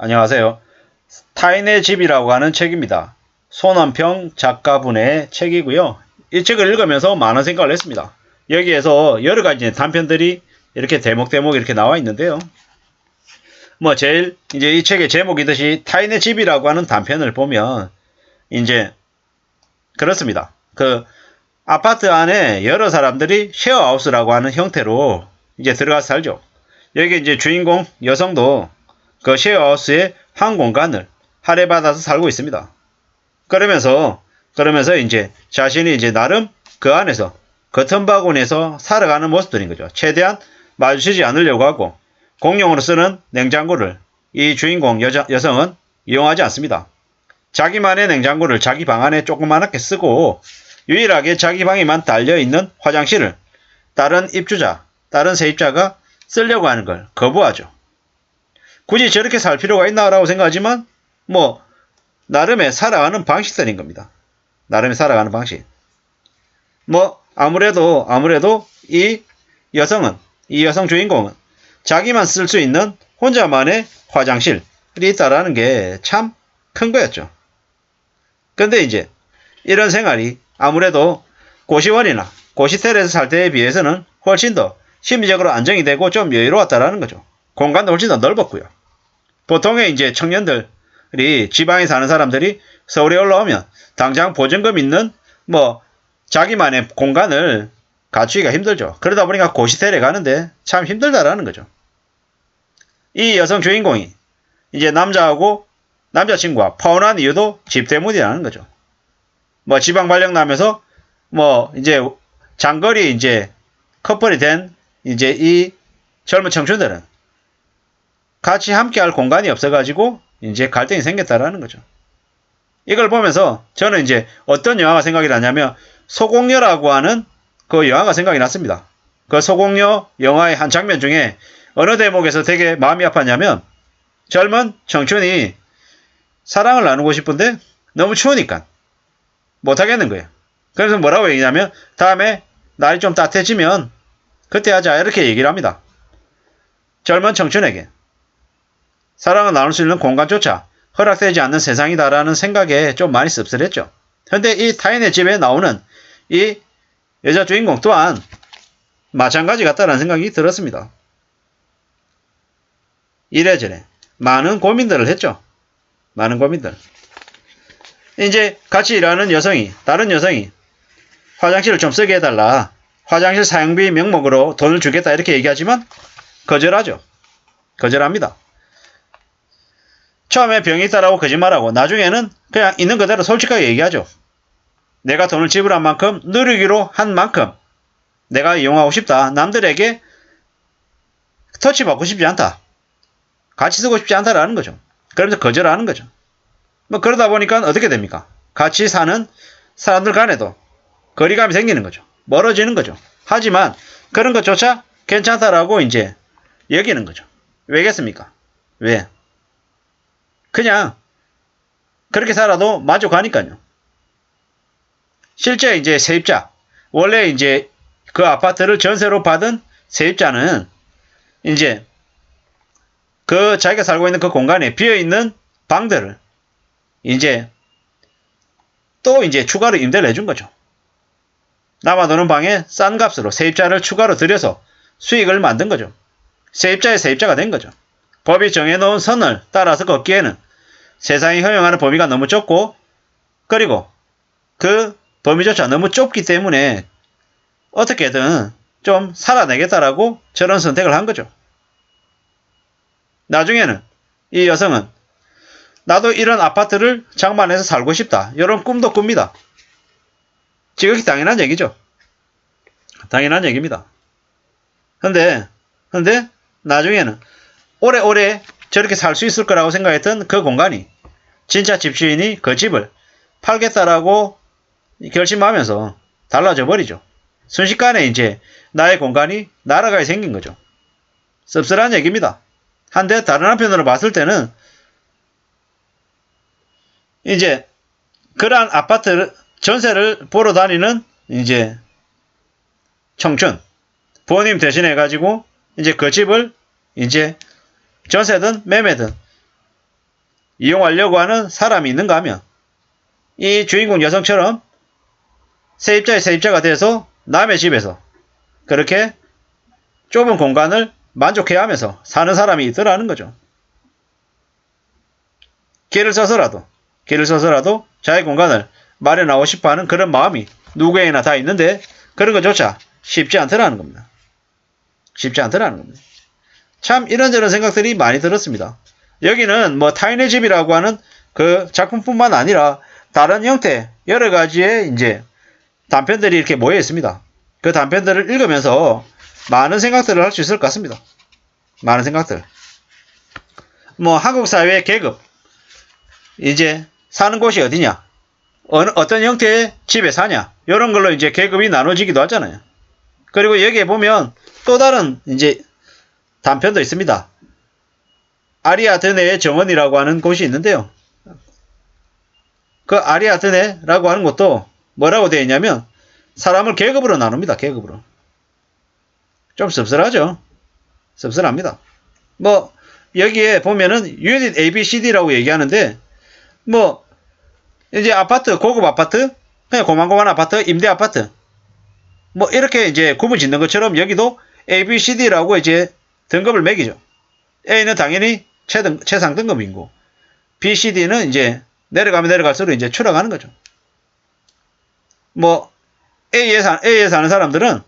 안녕하세요. 타인의 집이라고 하는 책입니다. 손원평 작가분의 책이고요. 이 책을 읽으면서 많은 생각을 했습니다. 여기에서 여러 가지 단편들이 이렇게 대목대목 이렇게 나와 있는데요. 제일 이제 이 책의 제목이듯이 타인의 집이라고 하는 단편을 보면 이제 그렇습니다. 그 아파트 안에 여러 사람들이 쉐어하우스라고 하는 형태로 이제 들어가서 살죠. 여기 이제 주인공 여성도 그 쉐어하우스의 한 공간을 할애받아서 살고 있습니다. 그러면서 이제 자신이 이제 나름 그 안에서 같은 바구니에서 살아가는 모습들인 거죠. 최대한 마주치지 않으려고 하고 공용으로 쓰는 냉장고를 이 주인공 여성은 이용하지 않습니다. 자기만의 냉장고를 자기 방 안에 조그맣게 쓰고 유일하게 자기 방에만 달려있는 화장실을 다른 입주자, 다른 세입자가 쓰려고 하는 걸 거부하죠. 굳이 저렇게 살 필요가 있나라고 생각하지만 나름의 살아가는 방식들인 겁니다. 나름의 살아가는 방식. 아무래도 이 여성 주인공은 자기만 쓸 수 있는 혼자만의 화장실이 있다라는 게 참 큰 거였죠. 근데 이제 이런 생활이 아무래도 고시원이나 고시텔에서 살 때에 비해서는 훨씬 더 심리적으로 안정이 되고 좀 여유로웠다라는 거죠. 공간도 훨씬 더 넓었고요. 보통의 이제 청년들이 지방에 사는 사람들이 서울에 올라오면 당장 보증금 있는 자기만의 공간을 갖추기가 힘들죠. 그러다 보니까 고시텔에 가는데 참 힘들다라는 거죠. 이 여성 주인공이 이제 남자친구와 파혼한 이유도 집 때문이라는 거죠. 지방 발령 나면서 이제 장거리 이제 커플이 된 이제 이 젊은 청춘들은 같이 함께할 공간이 없어가지고 이제 갈등이 생겼다라는 거죠. 이걸 보면서 저는 이제 어떤 영화가 생각이 나냐면 소공녀라고 하는 그 영화가 생각이 났습니다. 그 소공녀 영화의 한 장면 중에 어느 대목에서 되게 마음이 아팠냐면 젊은 청춘이 사랑을 나누고 싶은데 너무 추우니까 못하겠는 거예요. 그래서 뭐라고 얘기냐면 다음에 날이 좀 따뜻해지면 그때 하자 이렇게 얘기를 합니다. 젊은 청춘에게 사랑을 나눌 수 있는 공간조차 허락되지 않는 세상이다라는 생각에 좀 많이 씁쓸했죠. 근데 이 타인의 집에 나오는 이 여자 주인공 또한 마찬가지 같다라는 생각이 들었습니다. 이래저래 많은 고민들을 했죠. 많은 고민들. 이제 같이 일하는 다른 여성이 화장실을 좀 쓰게 해달라. 화장실 사용비 명목으로 돈을 주겠다 이렇게 얘기하지만 거절하죠. 거절합니다. 처음에 병이 있다라고 거짓말하고 나중에는 그냥 있는 그대로 솔직하게 얘기하죠. 내가 돈을 지불한 만큼 누리기로 한 만큼 내가 이용하고 싶다. 남들에게 터치받고 싶지 않다. 같이 쓰고 싶지 않다라는 거죠. 그러면서 거절하는 거죠. 그러다 보니까 어떻게 됩니까? 같이 사는 사람들 간에도 거리감이 생기는 거죠. 멀어지는 거죠. 하지만 그런 것조차 괜찮다라고 이제 여기는 거죠. 왜겠습니까? 왜? 그냥 그렇게 살아도 만족하니까요. 실제 이제 세입자, 원래 이제 그 아파트를 전세로 받은 세입자는 이제 그 자기가 살고 있는 그 공간에 비어있는 방들을 이제 또 이제 추가로 임대를 해준 거죠. 남아도는 방에 싼 값으로 세입자를 추가로 들여서 수익을 만든 거죠. 세입자의 세입자가 된 거죠. 법이 정해놓은 선을 따라서 걷기에는 세상이 허용하는 범위가 너무 좁고 그리고 그 범위조차 너무 좁기 때문에 어떻게든 좀 살아내겠다라고 저런 선택을 한 거죠. 나중에는 이 여성은 나도 이런 아파트를 장만해서 살고 싶다. 이런 꿈도 꿉니다. 지극히 당연한 얘기죠. 당연한 얘기입니다. 근데 나중에는 오래오래 저렇게 살 수 있을 거라고 생각했던 그 공간이 진짜 집주인이 그 집을 팔겠다라고 결심하면서 달라져 버리죠. 순식간에 이제 나의 공간이 날아가게 생긴 거죠. 씁쓸한 얘기입니다. 한데 다른 한편으로 봤을 때는 이제 그러한 아파트 전세를 보러 다니는 이제 청춘 부모님 대신해 가지고 이제 그 집을 이제 전세든 매매든 이용하려고 하는 사람이 있는가 하면 이 주인공 여성처럼 세입자의 세입자가 돼서 남의 집에서 그렇게 좁은 공간을 만족해야 하면서 사는 사람이 있더라는 거죠. 길을 써서라도 자기 공간을 마련하고 싶어하는 그런 마음이 누구에게나 다 있는데 그런 것조차 쉽지 않더라는 겁니다. 쉽지 않더라는 겁니다. 참 이런저런 생각들이 많이 들었습니다. 여기는 뭐 타인의 집이라고 하는 그 작품뿐만 아니라 다른 형태 여러 가지의 이제 단편들이 이렇게 모여 있습니다. 그 단편들을 읽으면서 많은 생각들을 할 수 있을 것 같습니다. 많은 생각들. 뭐 한국 사회의 계급, 이제 사는 곳이 어디냐, 어떤 형태의 집에 사냐, 이런 걸로 이제 계급이 나눠지기도 하잖아요. 그리고 여기에 보면 또 다른 이제 단편도 있습니다. 아리아드네의 정원이라고 하는 곳이 있는데요. 그 아리아드네라고 하는 것도 뭐라고 되어 있냐면 사람을 계급으로 나눕니다. 계급으로. 좀 씁쓸하죠. 씁쓸합니다. 뭐 여기에 보면은 유닛 ABCD라고 얘기하는데 뭐 이제 아파트, 고급 아파트, 그냥 고만고만 아파트, 임대 아파트 뭐 이렇게 이제 구분 짓는 것처럼 여기도 ABCD라고 이제 등급을 매기죠. A는 당연히 최상 등급이고 B, C, D는 이제 내려가면 내려갈수록 이제 추락하는 거죠. 뭐 A에 사는 사람들은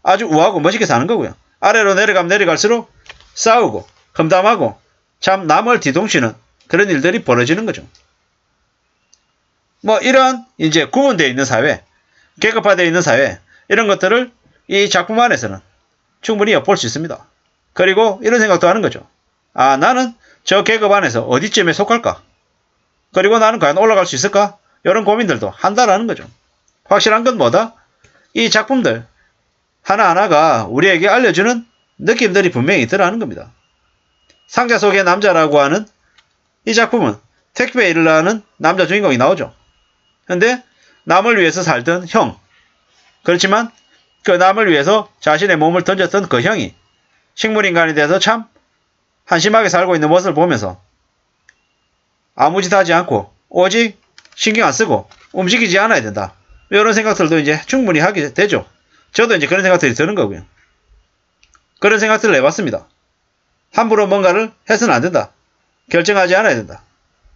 아주 우아하고 멋있게 사는 거고요. 아래로 내려가면 내려갈수록 싸우고 험담하고 참 남을 뒤통수는 그런 일들이 벌어지는 거죠. 뭐 이런 이제 구분되어 있는 사회, 계급화되어 있는 사회 이런 것들을 이 작품 안에서는 충분히 엿볼 수 있습니다. 그리고 이런 생각도 하는 거죠. 아, 나는 저 계급 안에서 어디쯤에 속할까? 그리고 나는 과연 올라갈 수 있을까? 이런 고민들도 한다라는 거죠. 확실한 건 뭐다? 이 작품들 하나하나가 우리에게 알려주는 느낌들이 분명히 있더라는 겁니다. 상자 속의 남자라고 하는 이 작품은 택배 일을 하는 남자 주인공이 나오죠. 근데 남을 위해서 살던 형, 그렇지만 그 남을 위해서 자신의 몸을 던졌던 그 형이 식물인간이 돼서 참 한심하게 살고 있는 모습을 보면서 아무 짓 하지 않고 오직 신경 안 쓰고 움직이지 않아야 된다. 이런 생각들도 이제 충분히 하게 되죠. 저도 이제 그런 생각들이 드는 거고요. 그런 생각들을 해봤습니다. 함부로 뭔가를 해서는 안 된다. 결정하지 않아야 된다.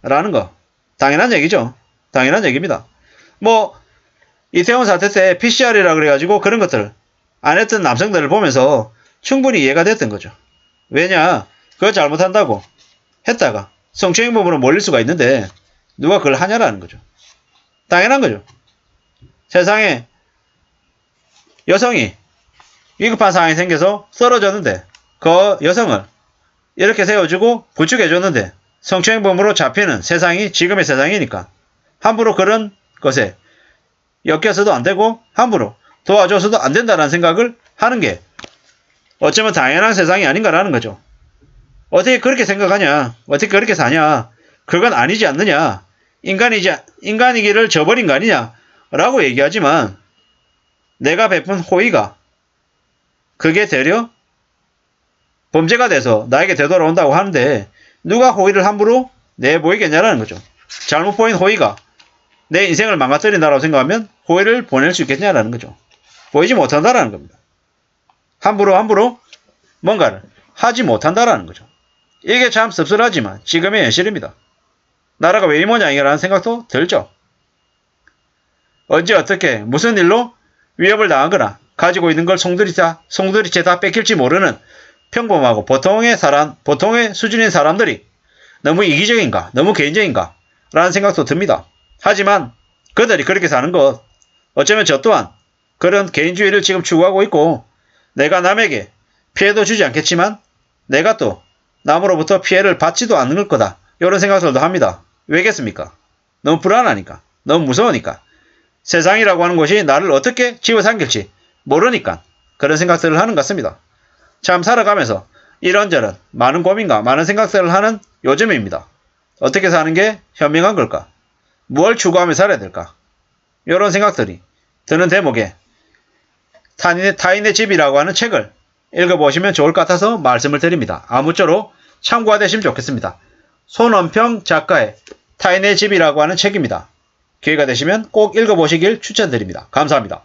라는 거. 당연한 얘기죠. 당연한 얘기입니다. 뭐 이태원 사태 때 PCR이라 그래가지고 그런 것들을 안 했던 남성들을 보면서 충분히 이해가 됐던 거죠. 왜냐, 그거 잘못한다고 했다가 성추행범으로 몰릴 수가 있는데 누가 그걸 하냐라는 거죠. 당연한 거죠. 세상에 여성이 위급한 상황이 생겨서 쓰러졌는데 그 여성을 이렇게 세워주고 부축해줬는데 성추행범으로 잡히는 세상이 지금의 세상이니까 함부로 그런 것에 엮여서도 안 되고 함부로 도와줘서도 안 된다는 생각을 하는 게 어쩌면 당연한 세상이 아닌가라는 거죠. 어떻게 그렇게 생각하냐? 어떻게 그렇게 사냐? 그건 아니지 않느냐? 인간이기를 저버린 거 아니냐? 라고 얘기하지만 내가 베푼 호의가 그게 되려 범죄가 돼서 나에게 되돌아온다고 하는데 누가 호의를 함부로 내보이겠냐라는 거죠. 잘못 보인 호의가 내 인생을 망가뜨린다라고 생각하면 호의를 보낼 수 있겠냐라는 거죠. 보이지 못한다라는 겁니다. 함부로 뭔가를 하지 못한다라는 거죠. 이게 참 씁쓸하지만 지금의 현실입니다. 나라가 왜 이 모양이라는 생각도 들죠. 언제 어떻게 무슨 일로 위협을 당하거나 가지고 있는 걸 송두리째 다 뺏길지 모르는 평범하고 보통의 수준인 사람들이 너무 이기적인가, 너무 개인적인가 라는 생각도 듭니다. 하지만 그들이 그렇게 사는 것, 어쩌면 저 또한 그런 개인주의를 지금 추구하고 있고 내가 남에게 피해도 주지 않겠지만 내가 또 남으로부터 피해를 받지도 않는 거다. 이런 생각들도 합니다. 왜겠습니까? 너무 불안하니까. 너무 무서우니까. 세상이라고 하는 것이 나를 어떻게 집어삼킬지 모르니까 그런 생각들을 하는 것 같습니다. 참 살아가면서 이런저런 많은 고민과 많은 생각들을 하는 요즘입니다. 어떻게 사는 게 현명한 걸까? 무엇을 추구하며 살아야 될까? 이런 생각들이 드는 대목에 타인의 집이라고 하는 책을 읽어보시면 좋을 것 같아서 말씀을 드립니다. 아무쪼록 참고가 되시면 좋겠습니다. 손원평 작가의 타인의 집이라고 하는 책입니다. 기회가 되시면 꼭 읽어보시길 추천드립니다. 감사합니다.